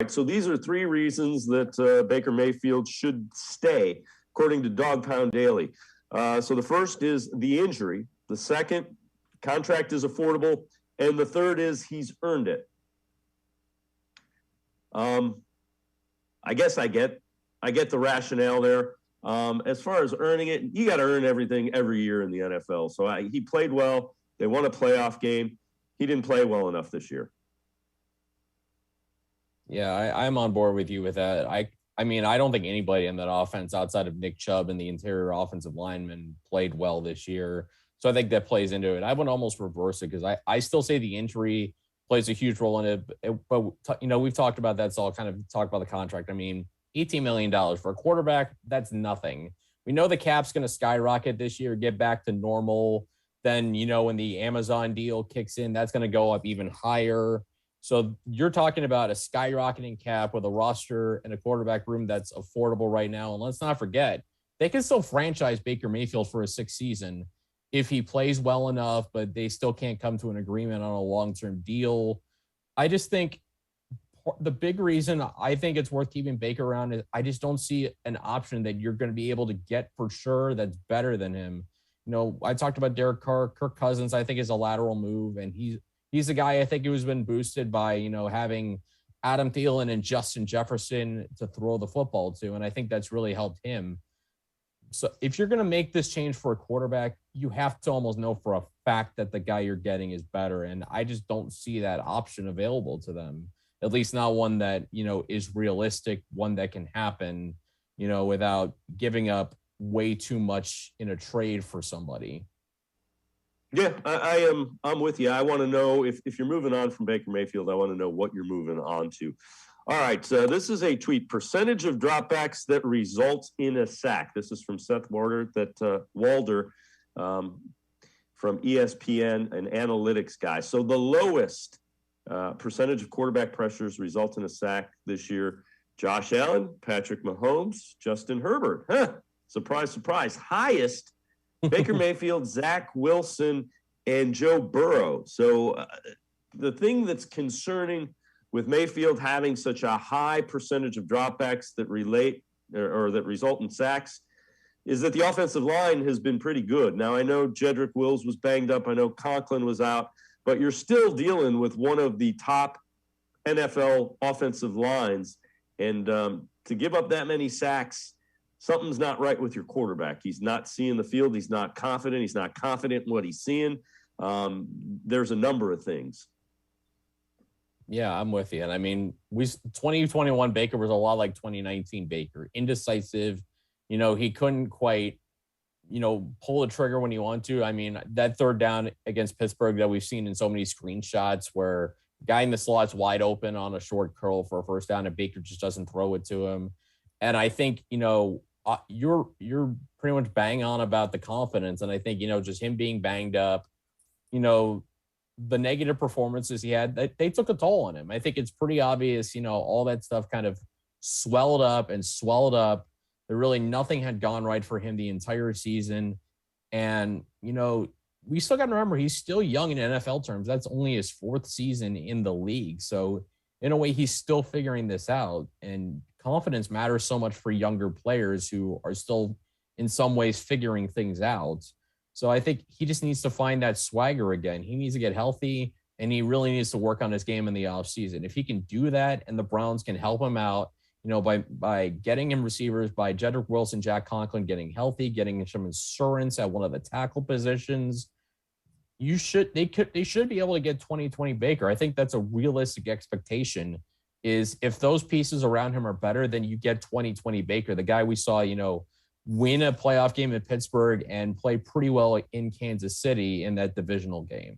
right, so these are 3 reasons that Baker Mayfield should stay, according to Dog Pound Daily. So the first is the injury. The second, contract is affordable. And the third is he's earned it. I guess I get the rationale there. As far as earning it, you got to earn everything every year in the NFL. So he played well. They won a playoff game. He didn't play well enough this year. Yeah, I'm on board with you with that. I mean, I don't think anybody in that offense outside of Nick Chubb and the interior offensive lineman played well this year. So I think that plays into it. I would almost reverse it because I still say the injury plays a huge role in it. But, we've talked about that, so I'll kind of talk about the contract. I mean, $18 million for a quarterback, that's nothing. We know the cap's going to skyrocket this year, get back to normal. Then, when the Amazon deal kicks in, that's going to go up even higher. So you're talking about a skyrocketing cap with a roster and a quarterback room that's affordable right now. And let's not forget, they can still franchise Baker Mayfield for a 6th season if he plays well enough, but they still can't come to an agreement on a long-term deal. I just think the big reason I think it's worth keeping Baker around is I just don't see an option that you're going to be able to get for sure that's better than him. I talked about Derek Carr. Kirk Cousins, I think, is a lateral move, and he's a guy I think who's been boosted by, having Adam Thielen and Justin Jefferson to throw the football to, and I think that's really helped him. So if you're going to make this change for a quarterback, you have to almost know for a fact that the guy you're getting is better, and I just don't see that option available to them, at least not one that, is realistic, one that can happen, without giving up way too much in a trade for somebody. Yeah, I'm with you. I want to know if you're moving on from Baker Mayfield, I want to know what you're moving on to. All right, so this is a tweet. Percentage of dropbacks that result in a sack. This is from Seth Walder, from ESPN, an analytics guy. So the lowest percentage of quarterback pressures result in a sack this year: Josh Allen, Patrick Mahomes, Justin Herbert. Huh. Surprise, surprise. Highest, Baker Mayfield, Zach Wilson, and Joe Burrow. So the thing that's concerning with Mayfield having such a high percentage of dropbacks that relate or that result in sacks is that the offensive line has been pretty good. Now, I know Jedrick Wills was banged up. I know Conklin was out. But you're still dealing with one of the top NFL offensive lines. And to give up that many sacks, something's not right with your quarterback. He's not seeing the field. He's not confident. He's not confident in what he's seeing. There's a number of things. Yeah, I'm with you. And I mean, 2021 Baker was a lot like 2019 Baker. Indecisive. He couldn't quite, pull the trigger when he wanted to. I mean, that third down against Pittsburgh that we've seen in so many screenshots where the guy in the slot's wide open on a short curl for a first down and Baker just doesn't throw it to him. And I think, you're pretty much bang on about the confidence. And I think, just him being banged up, the negative performances he had, they took a toll on him. I think it's pretty obvious, all that stuff kind of swelled up. There really nothing had gone right for him the entire season. And, we still got to remember he's still young in NFL terms. That's only his 4th season in the league. So in a way, he's still figuring this out. And confidence matters so much for younger players who are still in some ways figuring things out. So I think he just needs to find that swagger again. He needs to get healthy, and he really needs to work on his game in the offseason. If he can do that and the Browns can help him out, by getting him receivers, by Jedrick Wilson, Jack Conklin getting healthy, getting some insurance at one of the tackle positions, they should be able to get 2020 Baker. I think that's a realistic expectation, is if those pieces around him are better, then you get 2020 Baker, the guy we saw, win a playoff game in Pittsburgh and play pretty well in Kansas City in that divisional game.